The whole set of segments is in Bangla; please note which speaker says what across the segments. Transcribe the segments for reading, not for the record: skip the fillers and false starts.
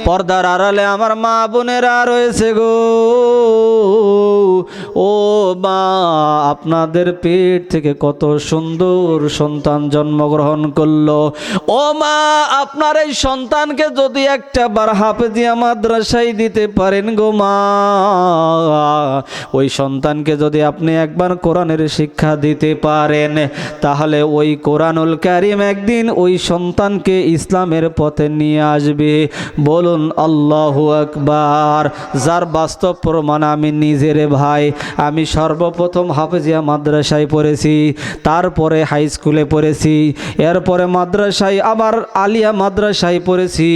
Speaker 1: পর্দার আড়ালে আমার মা বোনেরা রয়েছে গো, ও মা, আপনাদের পেট থেকে কত সুন্দর সন্তান জন্মগ্রহণ করলো। ও মা, আপনার এই সন্তানকে যদি একটা বার হাফেজিয়া মাদ্রাসায় দিতে পারেন গো মা, ওই সন্তানকে যদি আপনি একবার কোরআনের শিক্ষা দিতে পারেন, তাহলে ওই কোরআনুল কারীম একদিন ওই সন্তানকে ইসলামের পথে নিয়ে আসবে। বলুন আল্লাহু আকবার। যার বাস্তব প্রমাণ আমি নিজের ভাই। আমি সর্বপ্রথম হাফেজিয়া মাদ্রাসায় পড়েছি, তারপরে হাই স্কুলে পড়েছি, এরপরে মাদ্রাসায় আবার আলিয়া মাদ্রাসায় পড়েছি,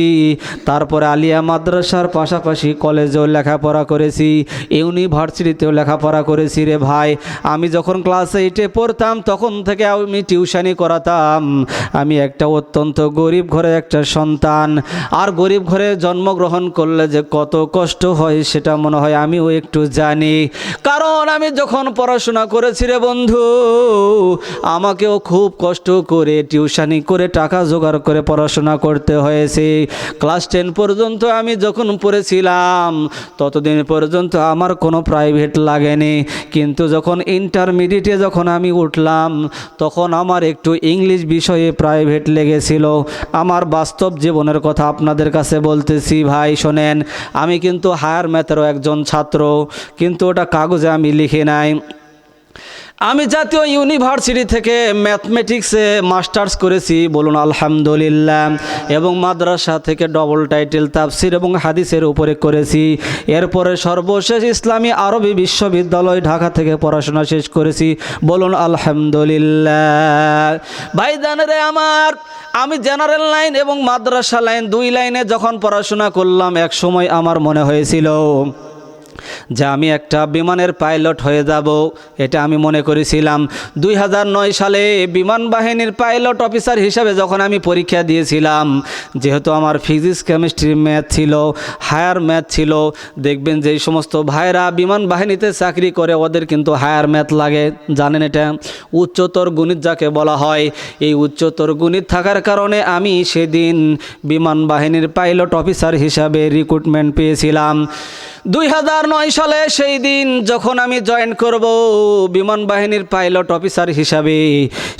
Speaker 1: তারপরে আলিয়া মাদ্রাসার পাশাপাশি কলেজেও লেখাপড়া করেছি, ইউনিভার্সিটিতেও লেখাপড়া করেছি রে ভাই। আমি যখন ক্লাস 8-এ পড়তাম তখন থেকে আমি টিউশনি করাতাম। আমি একটা অত্যন্ত গরিব ঘরে একটা সন্তান, আর গরিব ঘরে জন্মগ্রহণ করলে যে কত কষ্ট হয় সেটা মনে হয় আমিও একটু জানি। কারণ আমি যখন পড়াশোনা করেছি রে বন্ধু, আমাকেও খুব কষ্ট করে টিউশনি করে টাকা জোগাড় করে পড়াশোনা করতে হয়েছে। ক্লাস 10 পর্যন্ত আমি যখন পড়েছিলাম ততদিন পর্যন্ত আমার কোনো প্রাইভেট লাগেনি, কিন্তু যখন ইন্টারমিডিয়েটে যখন আমি উঠলাম তখন আমার একটু ইংলিশ বিষয়ে প্রাইভেট লেগেছিল। আমার বাস্তব জীবনের কথা আপনাদের কাছে বলতেছি ভাই, শোনেন। আমি কিন্তু হায়ার ম্যাথেরও একজন ছাত্র, কিন্তু ওটা কাগজে আমি লিখে নাই। আমি জাতীয় ইউনিভার্সিটি থেকে ম্যাথমেটিক্সে মাস্টার্স করেছি, বলুন আলহামদুলিল্লাহ, এবং মাদ্রাসা থেকে ডবল টাইটেল তাফসির এবং হাদিসের উপরে করেছি। এরপরে সর্বশেষ ইসলামী আরবি বিশ্ববিদ্যালয় ঢাকা থেকে পড়াশোনা শেষ করেছি, বলুন আলহামদুলিল্লাহ। ভাইজানেরে আমার, আমি জেনারেল লাইন এবং মাদ্রাসা লাইন দুই লাইনে যখন পড়াশোনা করলাম, এক সময় আমার মনে হয়েছিল যে আমি একটা বিমানের পাইলট হয়ে যাব, এটা আমি মনে করেছিলাম। 2009 সালে বিমান বাহিনীর পাইলট অফিসার হিসাবে যখন আমি পরীক্ষা দিয়েছিলাম, যেহেতু আমার ফিজিক্স কেমিস্ট্রি ম্যাথ ছিল, হায়ার ম্যাথ ছিল, দেখবেন যে এই সমস্ত ভাইরা বিমান বাহিনীতে চাকরি করে ওদের কিন্তু হায়ার ম্যাথ লাগে, জানেন এটা উচ্চতর গণিত যাকে বলা হয়। এই উচ্চতর গণিত থাকার কারণে আমি সেদিন বিমান বাহিনীর পাইলট অফিসার হিসাবে রিক্রুটমেন্ট পেয়েছিলাম। 2009 সালে সেই দিন যখন আমি জয়েন করব বিমান বাহিনীর পাইলট অফিসার হিসাবে,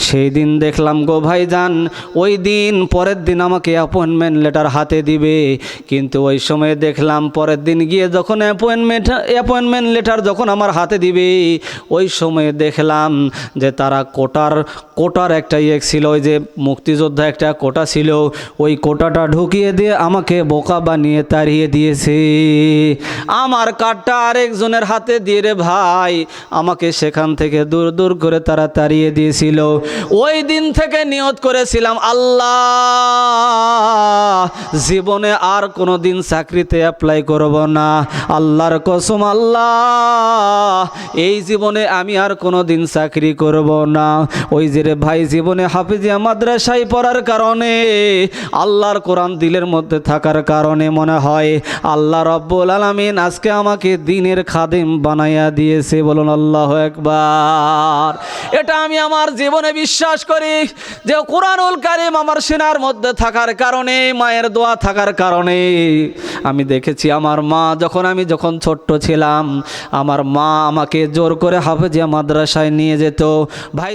Speaker 1: সেই দিন দেখলাম গো ভাইজান, ওই দিন পরের দিন আমাকে অ্যাপয়েন্টমেন্ট লেটার হাতে দিবে, কিন্তু ওই সময় দেখলাম পরের দিন গিয়ে যখন অ্যাপয়েন্টমেন্ট লেটার যখন আমার হাতে দিবে, ওই সময় দেখলাম যে তারা কোটার একটা ছিল, ওই যে মুক্তিযোদ্ধা একটা কোটা ছিল, ওই কোটাটা ঢুকিয়ে দিয়ে আমাকে বোকা বানিয়ে তাড়িয়ে দিয়েছে। আমার কার্ডটা আরেকজনের হাতে দিয়ে রে ভাই, আমাকে সেখান থেকে দূর দূর করে তারা তাড়িয়ে দিয়েছিল। ওই দিন থেকে নিয়ত করেছিলাম, আল্লাহ, জীবনে আর কোনো দিন চাকরিতে অ্যাপ্লাই করব না। আল্লাহর কসম, আল্লাহ, এই জীবনে আমি আর কোনো দিন চাকরি করব না। ওই যে রে ভাই, জীবনে হাফেজিয়া মাদ্রাসায় পড়ার কারণে, আল্লাহর কোরআন দিলের মধ্যে থাকার কারণে মনে হয় আল্লাহ রব্বুল আলামিন আজকে আমাকে দ্বীনের খাদেম বানাইয়া দিয়েছে, বলুন আল্লাহু আকবার। এটা আমি আমার জীবনে বিশ্বাস করি যে কোরআনুল কারীম আমার সিনার মধ্যে থাকার কারণে, মায়ের দোয়া থাকার কারণে আমি দেখেছি আমার মা আমি যখন ছোট্ট ছিলাম, আমার মা আমাকে জোর করে হাফেজিয়া মাদ্রাসায় নিয়ে যেত। ভাই